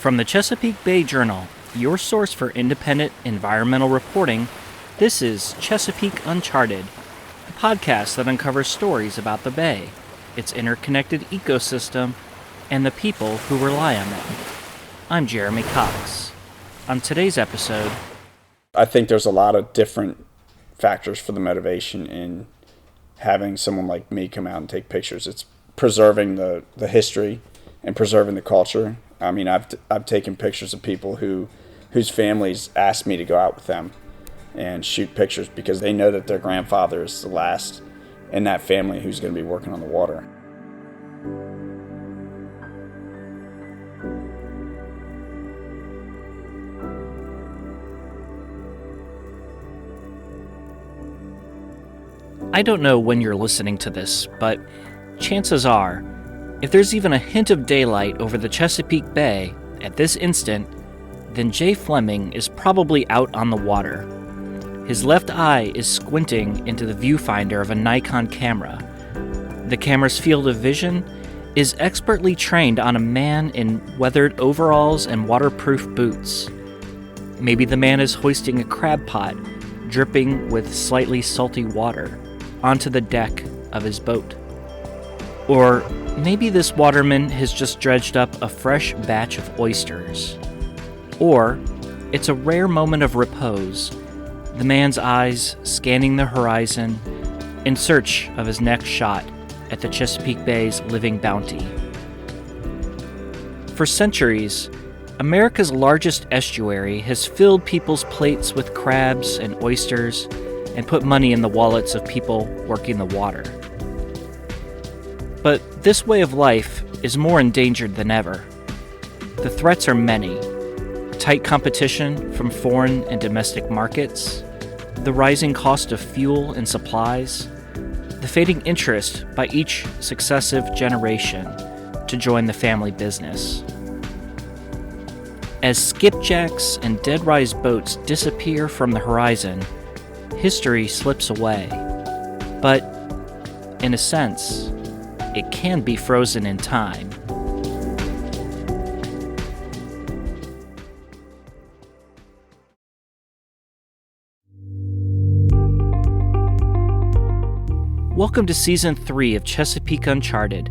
From the Chesapeake Bay Journal, your source for independent environmental reporting, this is Chesapeake Uncharted, a podcast that uncovers stories about the Bay, its interconnected ecosystem, and the people who rely on them. I'm Jeremy Cox. On today's episode, I think there's a lot of different factors for the motivation in having someone like me come out and take pictures. It's preserving the history and preserving the culture. I mean, I've taken pictures of people whose families asked me to go out with them and shoot pictures because they know that their grandfather is the last in that family who's going to be working on the water. I don't know when you're listening to this, but chances are, if there's even a hint of daylight over the Chesapeake Bay at this instant, then Jay Fleming is probably out on the water. His left eye is squinting into the viewfinder of a Nikon camera. The camera's field of vision is expertly trained on a man in weathered overalls and waterproof boots. Maybe the man is hoisting a crab pot, dripping with slightly salty water, onto the deck of his boat. Or maybe this waterman has just dredged up a fresh batch of oysters. Or it's a rare moment of repose, the man's eyes scanning the horizon in search of his next shot at the Chesapeake Bay's living bounty. For centuries, America's largest estuary has filled people's plates with crabs and oysters and put money in the wallets of people working the water. But this way of life is more endangered than ever. The threats are many: tight competition from foreign and domestic markets, the rising cost of fuel and supplies, the fading interest by each successive generation to join the family business. As skipjacks and dead-rise boats disappear from the horizon, history slips away. But, in a sense, it can be frozen in time. Welcome to Season 3 of Chesapeake Uncharted.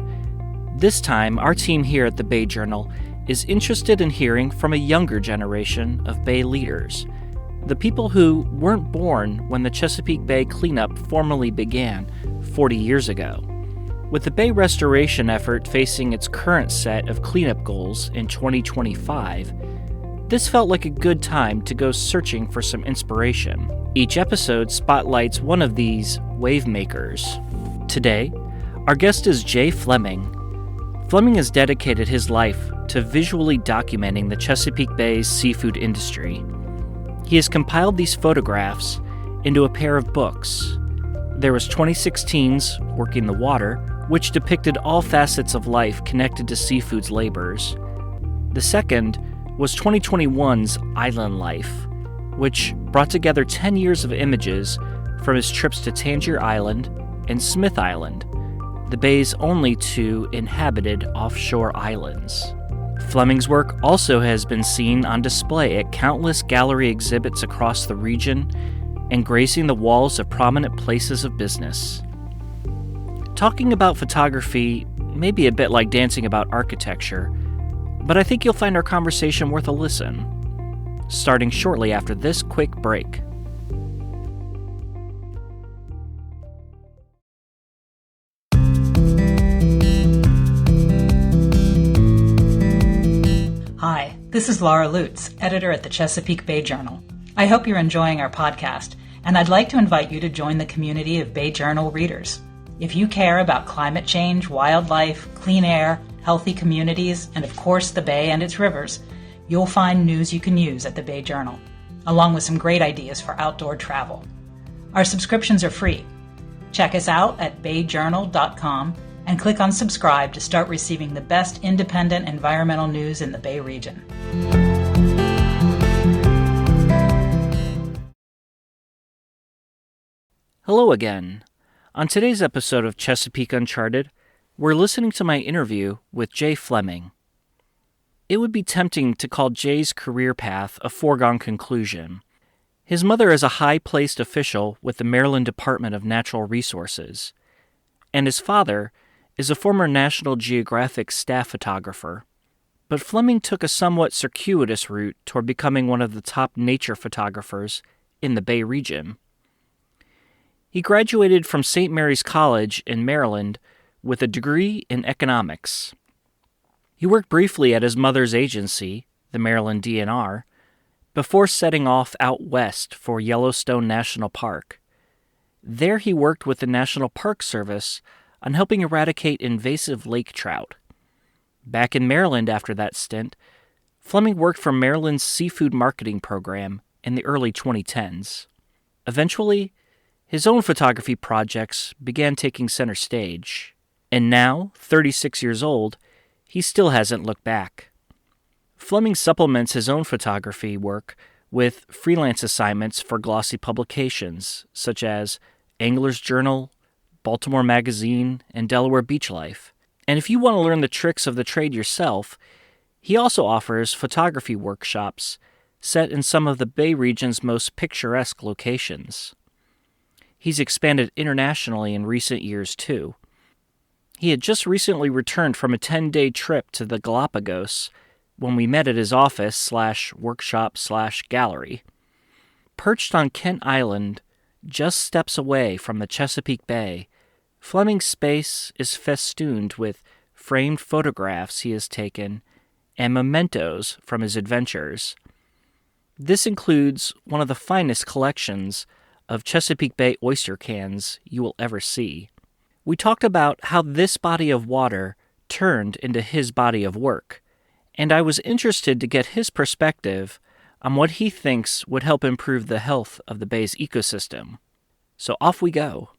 This time, our team here at the Bay Journal is interested in hearing from a younger generation of Bay leaders, the people who weren't born when the Chesapeake Bay cleanup formally began 40 years ago. With the Bay restoration effort facing its current set of cleanup goals in 2025, this felt like a good time to go searching for some inspiration. Each episode spotlights one of these wave makers. Today, our guest is Jay Fleming. Fleming has dedicated his life to visually documenting the Chesapeake Bay's seafood industry. He has compiled these photographs into a pair of books. There was 2016's Working the Water, which depicted all facets of life connected to seafood's labors. The second was 2021's Island Life, which brought together 10 years of images from his trips to Tangier Island and Smith Island, the Bay's only two inhabited offshore islands. Fleming's work also has been seen on display at countless gallery exhibits across the region and gracing the walls of prominent places of business. Talking about photography may be a bit like dancing about architecture, but I think you'll find our conversation worth a listen, starting shortly after this quick break. Hi, this is Laura Lutz, editor at the Chesapeake Bay Journal. I hope you're enjoying our podcast, and I'd like to invite you to join the community of Bay Journal readers. If you care about climate change, wildlife, clean air, healthy communities, and of course the Bay and its rivers, you'll find news you can use at the Bay Journal, along with some great ideas for outdoor travel. Our subscriptions are free. Check us out at bayjournal.com and click on subscribe to start receiving the best independent environmental news in the Bay region. Hello again. On today's episode of Chesapeake Uncharted, we're listening to my interview with Jay Fleming. It would be tempting to call Jay's career path a foregone conclusion. His mother is a high-placed official with the Maryland Department of Natural Resources, and his father is a former National Geographic staff photographer. But Fleming took a somewhat circuitous route toward becoming one of the top nature photographers in the Bay region. He graduated from St. Mary's College in Maryland with a degree in economics. He worked briefly at his mother's agency, the Maryland DNR, before setting off out west for Yellowstone National Park. There he worked with the National Park Service on helping eradicate invasive lake trout. Back in Maryland after that stint, Fleming worked for Maryland's seafood marketing program in the early 2010s. Eventually, his own photography projects began taking center stage, and now, 36 years old, he still hasn't looked back. Fleming supplements his own photography work with freelance assignments for glossy publications such as Angler's Journal, Baltimore Magazine, and Delaware Beach Life. And if you want to learn the tricks of the trade yourself, he also offers photography workshops set in some of the Bay region's most picturesque locations. He's expanded internationally in recent years, too. He had just recently returned from a 10-day trip to the Galapagos when we met at his office/workshop/gallery. Perched on Kent Island, just steps away from the Chesapeake Bay, Fleming's space is festooned with framed photographs he has taken and mementos from his adventures. This includes one of the finest collections of Chesapeake Bay oyster cans you will ever see. We talked about how this body of water turned into his body of work, and I was interested to get his perspective on what he thinks would help improve the health of the Bay's ecosystem. So off we go.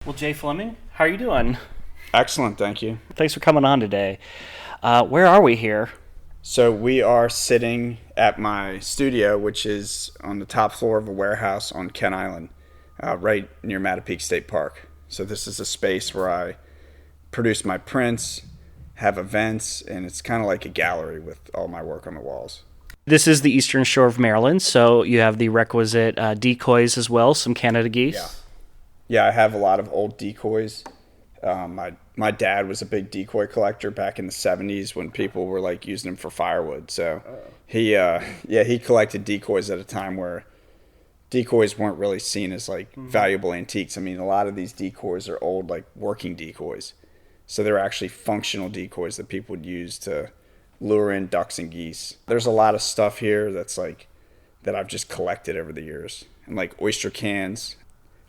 Well, Jay Fleming, how are you doing? Excellent, thank you. Thanks for coming on today. Where are we here? So we are sitting at my studio, which is on the top floor of a warehouse on Kent Island, right near Chesapeake State Park. So this is a space where I produce my prints, have events, and it's kind of like a gallery with all my work on the walls. This is the eastern shore of Maryland, so you have the requisite decoys as well, some Canada geese. Yeah, I have a lot of old decoys. My dad was a big decoy collector back in the 70s when people were like using them for firewood. So he collected decoys at a time where decoys weren't really seen as like valuable antiques. I mean, a lot of these decoys are old, like working decoys. So they're actually functional decoys that people would use to lure in ducks and geese. There's a lot of stuff here that's like that I've just collected over the years. And like oyster cans.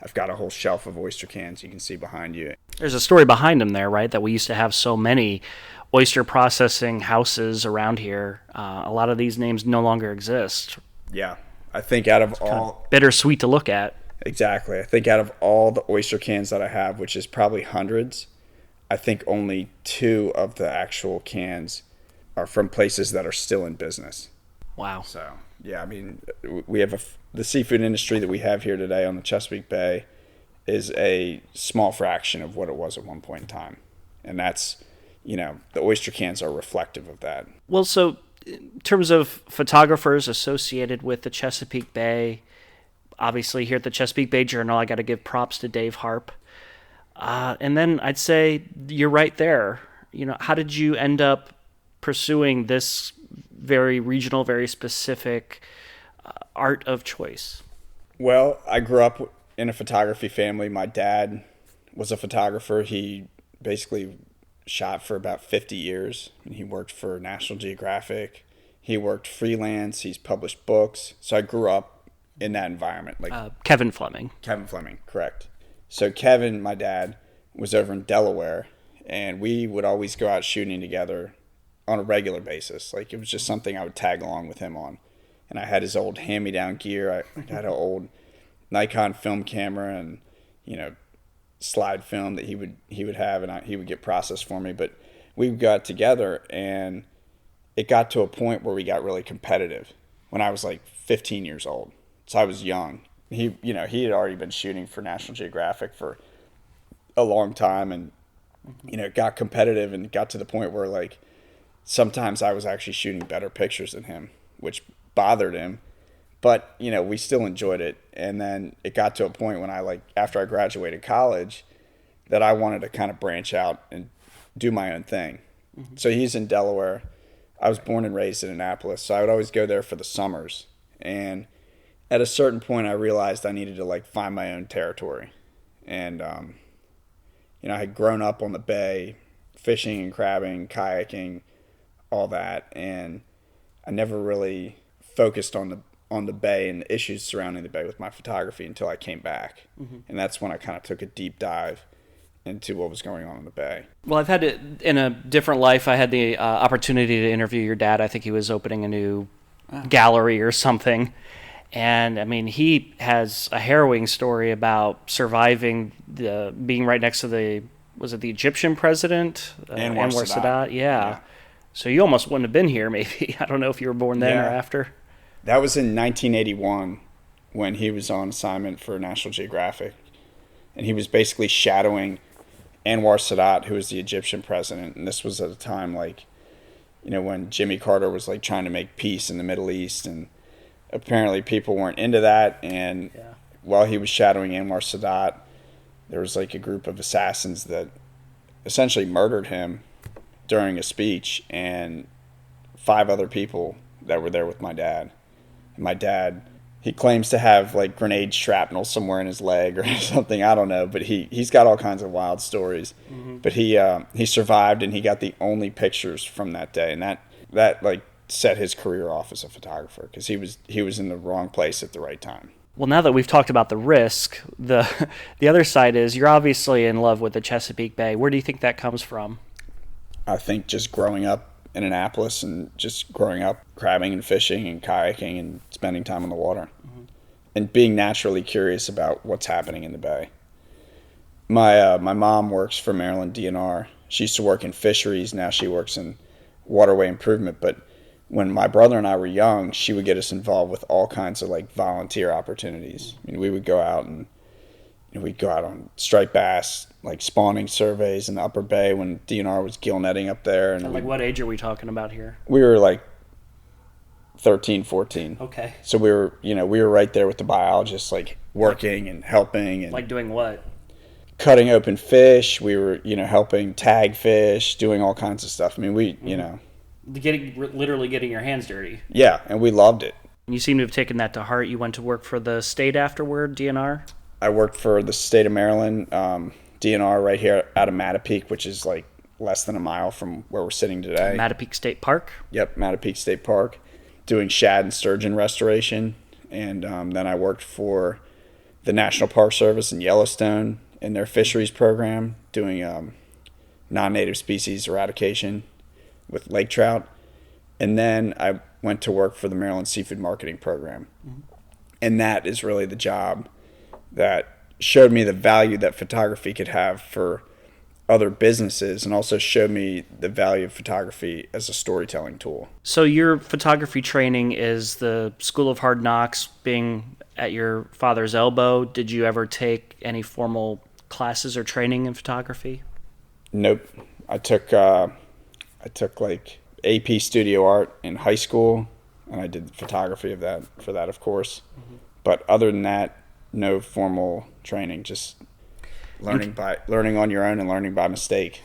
I've got a whole shelf of oyster cans you can see behind you. There's a story behind them there, right? That we used to have so many oyster processing houses around here. A lot of these names no longer exist. Yeah. I think out of all... bittersweet to look at. Exactly. I think out of all the oyster cans that I have, which is probably hundreds, I think only 2 of the actual cans are from places that are still in business. Wow. So, yeah, I mean, we have the seafood industry that we have here today on the Chesapeake Bay is a small fraction of what it was at one point in time. And that's, the oyster cans are reflective of that. Well, so in terms of photographers associated with the Chesapeake Bay, obviously here at the Chesapeake Bay Journal, I got to give props to Dave Harp. And then I'd say you're right there. How did you end up pursuing this very regional, very specific art of choice? Well, I grew up in a photography family. My dad was a photographer. He basically shot for about 50 years. He worked for National Geographic. He worked freelance. He's published books. So I grew up in that environment. Kevin Fleming. Kevin Fleming, correct. So Kevin, my dad, was over in Delaware, and we would always go out shooting together on a regular basis. Like, it was just something I would tag along with him on. And I had his old hand-me-down gear. I had an old Nikon film camera and, slide film that he would have, and he would get processed for me. But we got together, and it got to a point where we got really competitive when I was like 15 years old. So I was young. He had already been shooting for National Geographic for a long time, and, got competitive and got to the point where like sometimes I was actually shooting better pictures than him, which bothered him. But, we still enjoyed it. And then it got to a point when after I graduated college, that I wanted to kind of branch out and do my own thing. Mm-hmm. So he's in Delaware. I was born and raised in Annapolis, so I would always go there for the summers. And at a certain point, I realized I needed to find my own territory. And, I had grown up on the bay, fishing and crabbing, kayaking, all that. And I never really focused on the bay and the issues surrounding the bay with my photography until I came back. Mm-hmm. And that's when I kind of took a deep dive into what was going on in the bay. Well, I've had it in a different life. I had the opportunity to interview your dad. I think he was opening a new gallery or something. And I mean, he has a harrowing story about surviving being right next to the Egyptian president? Anwar Sadat. Yeah. So you almost wouldn't have been here, maybe. I don't know if you were born then or after. That was in 1981 when he was on assignment for National Geographic. And he was basically shadowing Anwar Sadat, who was the Egyptian president. And this was at a time when Jimmy Carter was trying to make peace in the Middle East. And apparently people weren't into that. And while he was shadowing Anwar Sadat, there was a group of assassins that essentially murdered him during a speech, and 5 other people that were there with my dad. And my dad, he claims to have grenade shrapnel somewhere in his leg or something. I don't know, but he's got all kinds of wild stories. Mm-hmm. But he survived, and he got the only pictures from that day, and that set his career off as a photographer because he was in the wrong place at the right time. Well, now that we've talked about the risk, the other side is you're obviously in love with the Chesapeake Bay. Where do you think that comes from? I think just growing up in Annapolis and just growing up crabbing and fishing and kayaking and spending time on the water, mm-hmm. and being naturally curious about what's happening in the bay. My mom works for Maryland DNR. She used to work in fisheries. Now she works in waterway improvement. But when my brother and I were young, she would get us involved with all kinds of volunteer opportunities. I mean, we would go out and we'd go out on striped bass, spawning surveys in the Upper Bay when DNR was gill netting up there. And what age are we talking about here? We were 13, 14. Okay. So we were right there with the biologists, working and helping. And doing what? Cutting open fish. We were, helping tag fish, doing all kinds of stuff. I mean, literally getting your hands dirty. Yeah, and we loved it. You seem to have taken that to heart. You went to work for the state afterward, DNR? I worked for the state of Maryland, DNR, right here out of Chesapeake, which is less than a mile from where we're sitting today. Chesapeake State Park? Yep, Chesapeake State Park, doing shad and sturgeon restoration. And then I worked for the National Park Service in Yellowstone in their fisheries program, doing non-native species eradication with lake trout. And then I went to work for the Maryland Seafood Marketing Program. Mm-hmm. And that is really the job that showed me the value that photography could have for other businesses, and also showed me the value of photography as a storytelling tool. So your photography training is the School of Hard Knocks, being at your father's elbow. Did you ever take any formal classes or training in photography? Nope. I took AP studio art in high school, and I did photography of that, of course. Mm-hmm. But other than that, no formal training, just learning on your own and learning by mistake.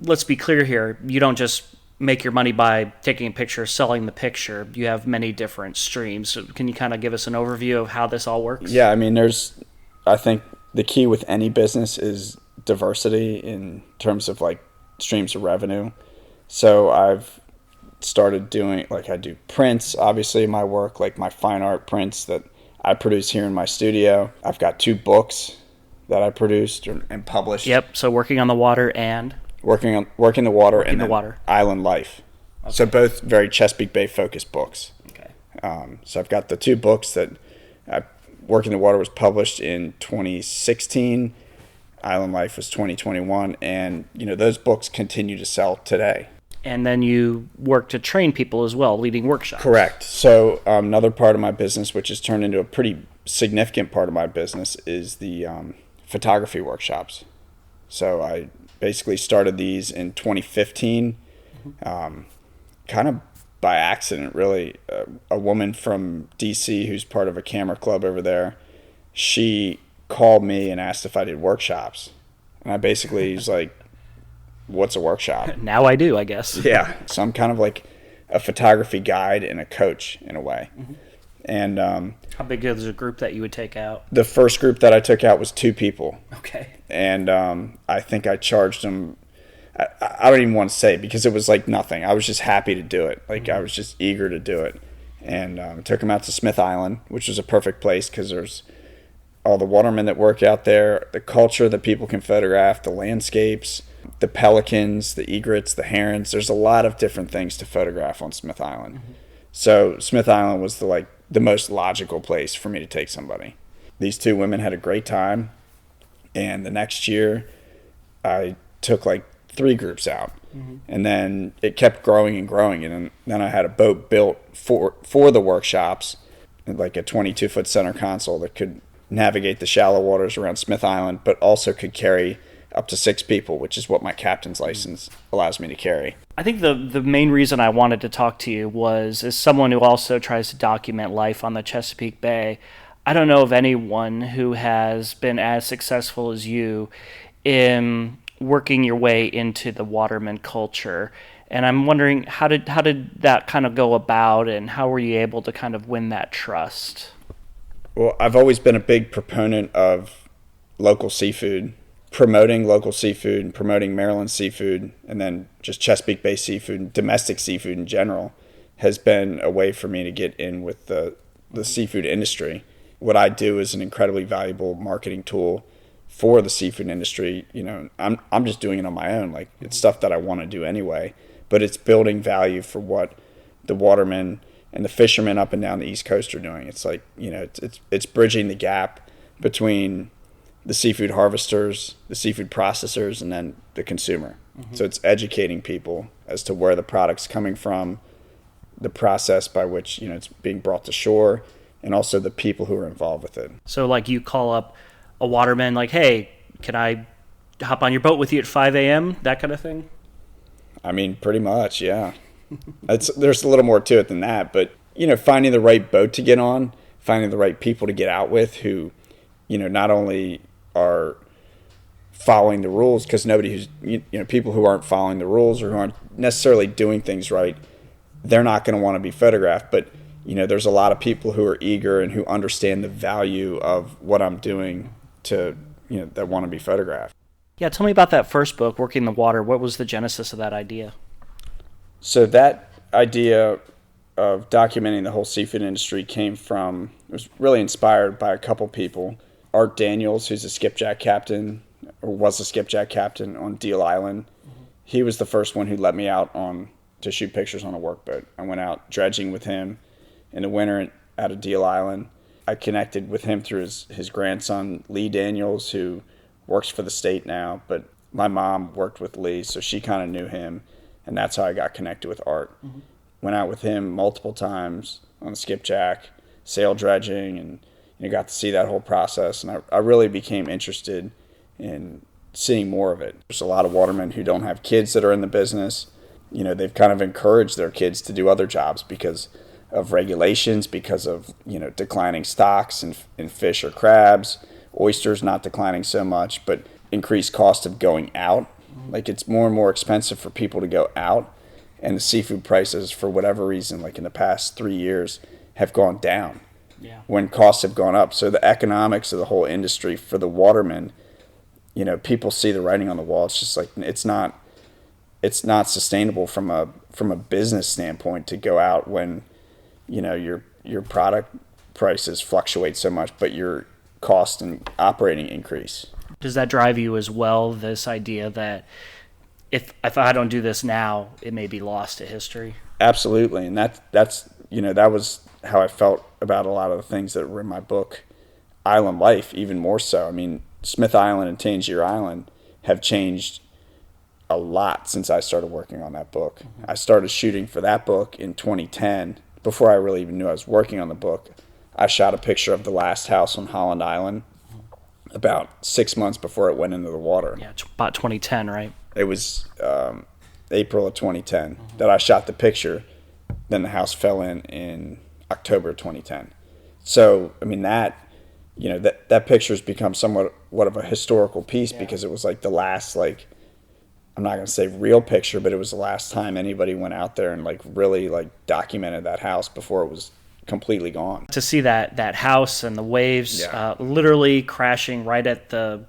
Let's be clear here. You don't just make your money by taking a picture, selling the picture. You have many different streams. So can you kind of give us an overview of how this all works? Yeah, I mean, I think the key with any business is diversity in terms of streams of revenue. So I've started doing, I do prints, obviously, my work, my fine art prints that I produce here in my studio. I've got 2 books that I produced and published. Yep. So working on the water and working the water Island Life. Okay. So both very Chesapeake Bay focused books. Okay. So I've got the 2 books that Working the Water was published in 2016. Island Life was 2021, and those books continue to sell today. And then you work to train people as well, leading workshops. Correct. So another part of my business, which has turned into a pretty significant part of my business, is the photography workshops. So I basically started these in 2015, Kind of by accident, really. A woman from DC who's part of a camera club over there, she called me and asked if I did workshops. And I basically was like, what's a workshop? Now I do, I guess. Yeah. So I'm kind of like a photography guide and a coach in a way. And how big is the group that you would take out? the first group that I took out was 2 people. Okay. And I think I charged them, I don't even want to say, because it was like nothing. I was just happy to do it. Like, I was just eager to do it. And took them out to Smith Island, which was a perfect place because there's all the watermen that work out there, the culture that people can photograph, the landscapes, the pelicans, the egrets, the herons. There's a lot of different things to photograph on Smith Island. So Smith Island was the most logical place for me to take somebody. These 2 women had a great time, and the next year I took like 3 groups out. And then it kept growing and growing, and then I had a boat built for the workshops, like a 22-foot center console that could navigate the shallow waters around Smith Island, but also could carry up to 6 people, which is what my captain's license allows me to carry. I think the main reason I wanted to talk to you was, as someone who also tries to document life on the Chesapeake Bay, I don't know of anyone who has been as successful as you in working your way into the waterman culture. And I'm wondering, how did that kind of go about, and how were you able to kind of win that trust? Well, I've always been a big proponent of local seafood, promoting local seafood and promoting Maryland seafood, and then just Chesapeake Bay seafood and domestic seafood in general has been a way for me to get in with the seafood industry. What I do is an incredibly valuable marketing tool for the seafood industry. You know, I'm just doing it on my own. Like, it's stuff that I want to do anyway, but it's building value for what the watermen and the fishermen up and down the East Coast are doing. It's like, you know, it's bridging the gap between the seafood harvesters, the seafood processors, and then the consumer. So it's educating people as to where the product's coming from, the process by which, you know, it's being brought to shore, and also the people who are involved with it. So, like, you call up a waterman, like, hey, can I hop on your boat with you at 5 a.m., that kind of thing? I mean, pretty much, yeah. There's a little more to it than that, but, you know, finding the right boat to get on, finding the right people to get out with who, you know, not only are following the rules, because nobody who's, you know, people who aren't following the rules or who aren't necessarily doing things right, they're not going to want to be photographed. But, you know, there's a lot of people who are eager and who understand the value of what I'm doing to, you know, that want to be photographed. Yeah, tell me about that first book, Working the Water. What was the genesis of that idea? So that idea of documenting the whole seafood industry came from, it was really inspired by a couple people. Art Daniels, who's a skipjack captain, or was a skipjack captain on Deal Island. He was the first one who let me out to shoot pictures on a workboat. I went out dredging with him in the winter out of Deal Island. I connected with him through his grandson, Lee Daniels, who works for the state now, but my mom worked with Lee, so she kind of knew him, and that's how I got connected with Art. Went out with him multiple times on the skipjack, sail dredging, and you know, got to see that whole process, and I really became interested in seeing more of it. There's a lot of watermen who don't have kids that are in the business. You know, they've kind of encouraged their kids to do other jobs because of regulations, because of, you know, declining stocks in fish or crabs, oysters not declining so much, but increased cost of going out. Like, it's more and more expensive for people to go out, and the seafood prices, for whatever reason, like in the past 3 years, have gone down when costs have gone up. So the economics of the whole industry for the watermen, you know, people see the writing on the wall. It's just like, it's not sustainable from a business standpoint to go out when, you know, your product prices fluctuate so much, but your cost and operating increase. Does that drive you as well, this idea that if I don't do this now, it may be lost to history? Absolutely. And that's you know, that was how I felt about a lot of the things that were in my book, Island Life, even more so. I mean, Smith Island and Tangier Island have changed a lot since I started working on that book. I started shooting for that book in 2010. Before I really even knew I was working on the book, I shot a picture of the last house on Holland Island about 6 months before it went into the water. Yeah, it's about 2010, right? It was April of 2010 that I shot the picture. Then the house fell in October of 2010. So, I mean, that picture's become somewhat of a historical piece because it was like the last, like, I'm not going to say real picture, but it was the last time anybody went out there and like really like documented that house before it was completely gone. To see that house and the waves literally crashing right at the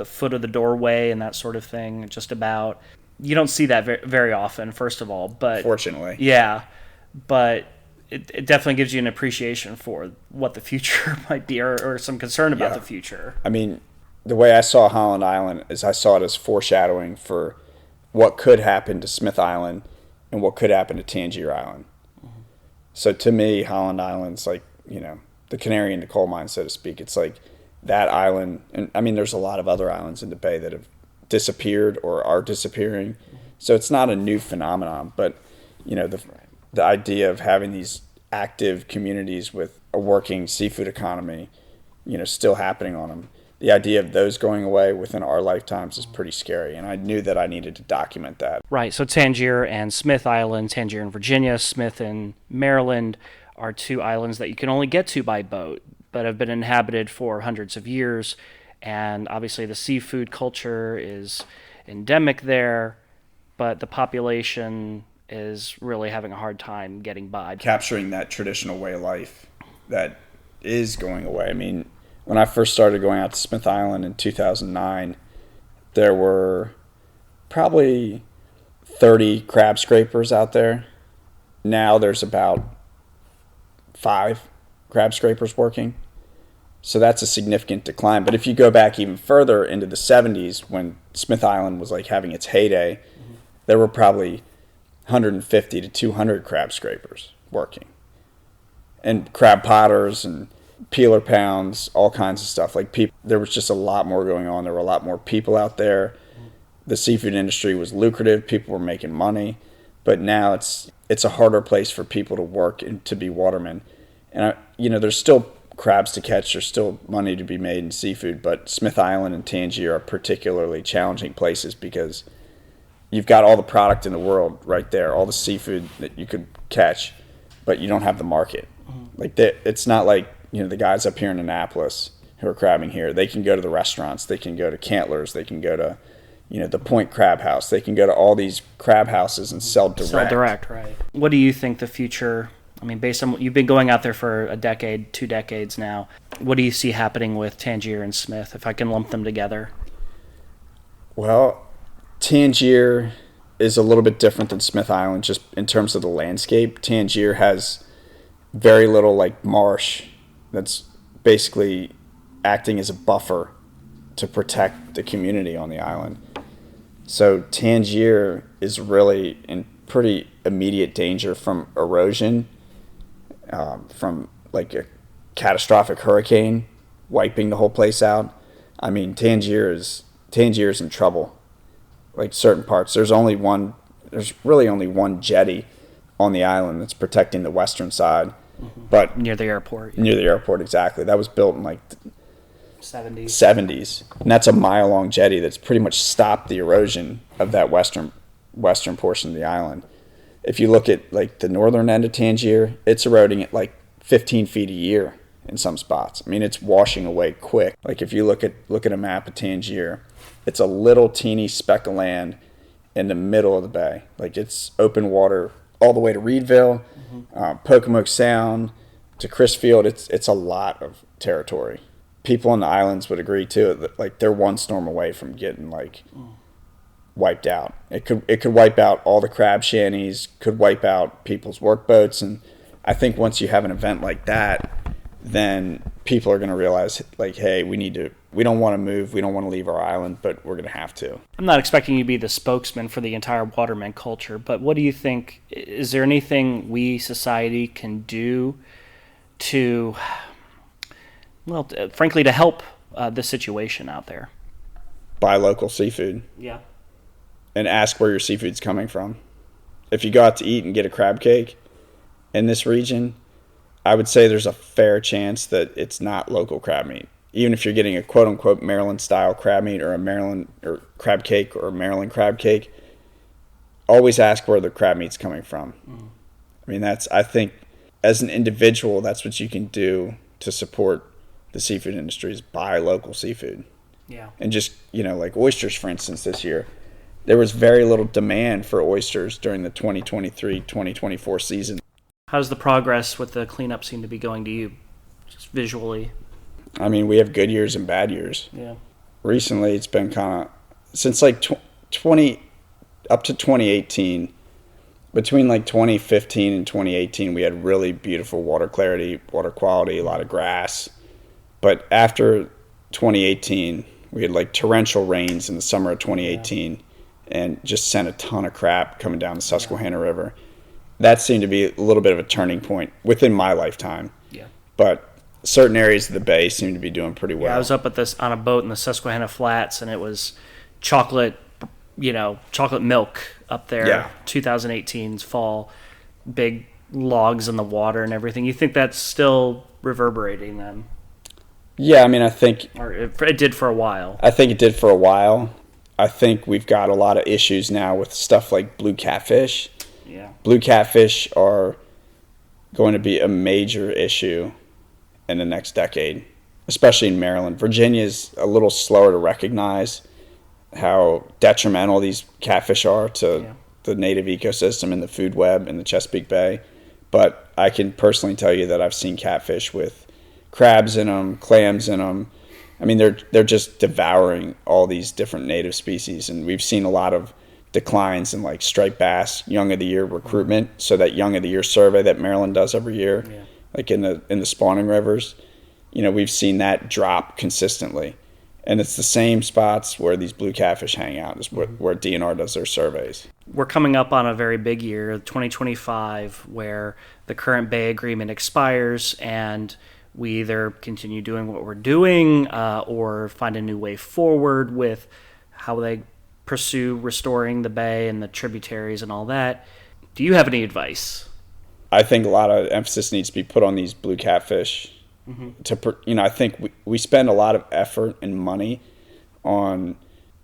foot of the doorway and that sort of thing, just about. You don't see that very often, first of all. But fortunately. Yeah, but it definitely gives you an appreciation for what the future might be, or some concern about the future. I mean, the way I saw Holland Island is I saw it as foreshadowing for what could happen to Smith Island and what could happen to Tangier Island. Mm-hmm. So to me, Holland Island's like, the canary in the coal mine, so to speak. It's like that island, and I mean, there's a lot of other islands in the bay that have disappeared or are disappearing. Mm-hmm. So it's not a new phenomenon, but the idea of having these active communities with a working seafood economy, still happening on them. The idea of those going away within our lifetimes is pretty scary, and I knew that I needed to document that. Right, so Tangier and Smith Island, Tangier in Virginia, Smith in Maryland, are two islands that you can only get to by boat, but have been inhabited for hundreds of years, and obviously the seafood culture is endemic there, but the population is really having a hard time getting by. Capturing that traditional way of life that is going away. I mean, when I first started going out to Smith Island in 2009, there were probably 30 crab scrapers out there. Now there's about 5 crab scrapers working. So that's a significant decline. But if you go back even further into the 70s, when Smith Island was like having its heyday, there were probably 150 to 200 crab scrapers working. And crab potters and peeler pounds, all kinds of stuff. Like there was just a lot more going on. There were a lot more people out there. The seafood industry was lucrative. People were making money. But now it's a harder place for people to work and to be watermen. And there's still crabs to catch. There's still money to be made in seafood. But Smith Island and Tangier are particularly challenging places because you've got all the product in the world right there, all the seafood that you could catch, but you don't have the market. Like it's not like the guys up here in Annapolis who are crabbing here. They can go to the restaurants. They can go to Cantler's. They can go to the Point Crab House. They can go to all these crab houses and sell direct. Sell direct, right. What do you think the future, I mean, based on, you've been going out there for a decade, 2 decades now, what do you see happening with Tangier and Smith, if I can lump them together? Well, Tangier is a little bit different than Smith Island just in terms of the landscape. Tangier has very little like marsh that's basically acting as a buffer to protect the community on the island. So Tangier is really in pretty immediate danger from erosion, from like a catastrophic hurricane wiping the whole place out. I mean, Tangier is in trouble. Like certain parts, there's really only one jetty on the island that's protecting the western side. But near the airport. Near the airport, exactly. That was built in like 70s. And that's a mile-long jetty that's pretty much stopped the erosion of that western portion of the island. If you look at like the northern end of Tangier, it's eroding at like 15 feet a year in some spots. I mean, it's washing away quick. Like if you look at a map of Tangier, it's a little teeny speck of land in the middle of the bay. Like it's open water all the way to Reedville, Pocomoke Sound to Crisfield. It's a lot of territory. People on the islands would agree too that like they're one storm away from getting like wiped out. It could wipe out all the crab shanties, could wipe out people's workboats, and I think once you have an event like that, then people are going to realize like, hey, we don't want to move, we don't want to leave our island, but we're going to have to. I'm not expecting you to be the spokesman for the entire waterman culture, but what do you think, is there anything we, society, can do to, well, frankly, to help the situation out there? Buy local seafood. Yeah. And ask where your seafood's coming from. If you go out to eat and get a crab cake in this region, I would say there's a fair chance that it's not local crab meat. Even if you're getting a quote-unquote Maryland-style crab meat or a Maryland or crab cake or a Maryland crab cake, always ask where the crab meat's coming from. I mean, I think as an individual, that's what you can do to support the seafood industry, is buy local seafood. Yeah. And just, like oysters, for instance, this year, there was very little demand for oysters during the 2023-2024 season. How's the progress with the cleanup seem to be going to you, just visually? I mean, we have good years and bad years. Yeah. Recently, it's been kind of, since like 20 up to 2018, between like 2015 and 2018, we had really beautiful water clarity, water quality, a lot of grass. But after 2018, we had like torrential rains in the summer of 2018 and just sent a ton of crap coming down the Susquehanna River. That seemed to be a little bit of a turning point within my lifetime. Yeah. But certain areas of the bay seem to be doing pretty well. Yeah, I was up on a boat in the Susquehanna Flats, and it was chocolate milk up there. Yeah. 2018's fall, big logs in the water and everything. You think that's still reverberating then? Yeah, I mean, I think... Or it did for a while. I think it did for a while. I think we've got a lot of issues now with stuff like blue catfish. Yeah. Blue catfish are going to be a major issue in the next decade, especially in Maryland. Virginia's a little slower to recognize how detrimental these catfish are to the native ecosystem and the food web in the Chesapeake Bay. But I can personally tell you that I've seen catfish with crabs in them, clams in them. I mean, they're just devouring all these different native species, and we've seen a lot of declines in like striped bass young of the year recruitment. So that young of the year survey that Maryland does every year, like in the spawning rivers, we've seen that drop consistently. And it's the same spots where these blue catfish hang out, is where DNR does their surveys. We're coming up on a very big year, 2025, where the current Bay Agreement expires, and we either continue doing what we're doing or find a new way forward with how they pursue restoring the bay and the tributaries and all that. Do you have any advice? I think a lot of emphasis needs to be put on these blue catfish. I think we spend a lot of effort and money on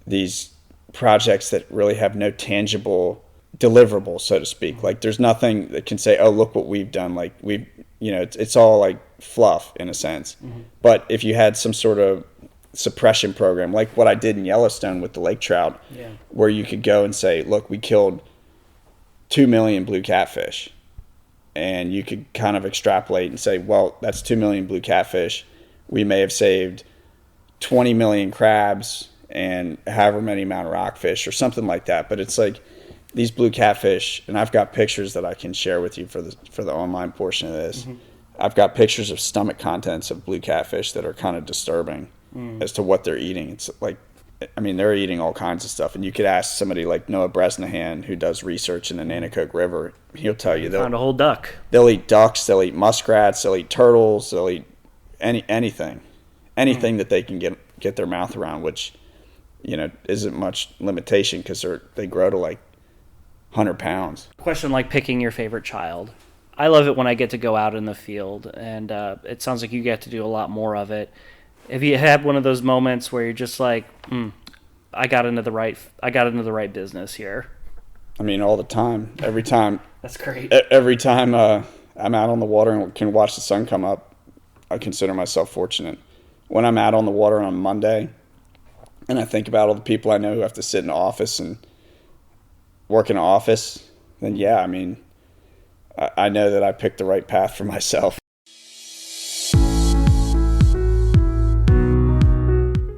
these projects that really have no tangible deliverable, so to speak. Like, there's nothing that can say, oh, look what we've done. Like, it's all like fluff in a sense. But if you had some sort of suppression program, like what I did in Yellowstone with the lake trout, where you could go and say, look, we killed 2 million blue catfish. And you could kind of extrapolate and say, well, that's 2 million blue catfish. We may have saved 20 million crabs and however many amount of rockfish or something like that. But it's like these blue catfish, and I've got pictures that I can share with you for the online portion of this. I've got pictures of stomach contents of blue catfish that are kind of disturbing as to what they're eating. It's like, I mean, they're eating all kinds of stuff. And you could ask somebody like Noah Bresnahan, who does research in the Nanticoke River. He'll tell you found a whole duck. They'll eat ducks, they'll eat muskrats, they'll eat turtles, they'll eat anything that they can get their mouth around, which isn't much limitation because they grow to like 100 pounds. Question like picking your favorite child. I love it when I get to go out in the field, and it sounds like you get to do a lot more of it. Have you had one of those moments where you're just like, I got into the right business here? I mean, all the time, every time. That's great. Every time I'm out on the water and can watch the sun come up, I consider myself fortunate. When I'm out on the water on Monday, and I think about all the people I know who have to sit in an office and work in an office, then yeah, I mean, I know that I picked the right path for myself.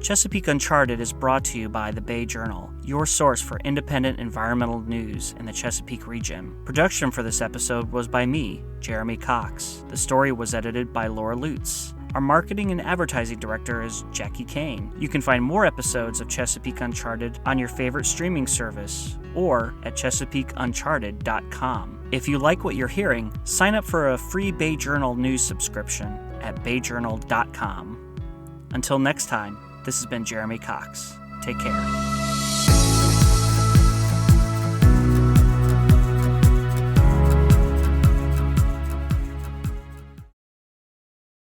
Chesapeake Uncharted is brought to you by the Bay Journal, your source for independent environmental news in the Chesapeake region. Production for this episode was by me, Jeremy Cox. The story was edited by Laura Lutz. Our marketing and advertising director is Jackie Kane. You can find more episodes of Chesapeake Uncharted on your favorite streaming service or at ChesapeakeUncharted.com. If you like what you're hearing, sign up for a free Bay Journal news subscription at BayJournal.com. Until next time, this has been Jeremy Cox. Take care.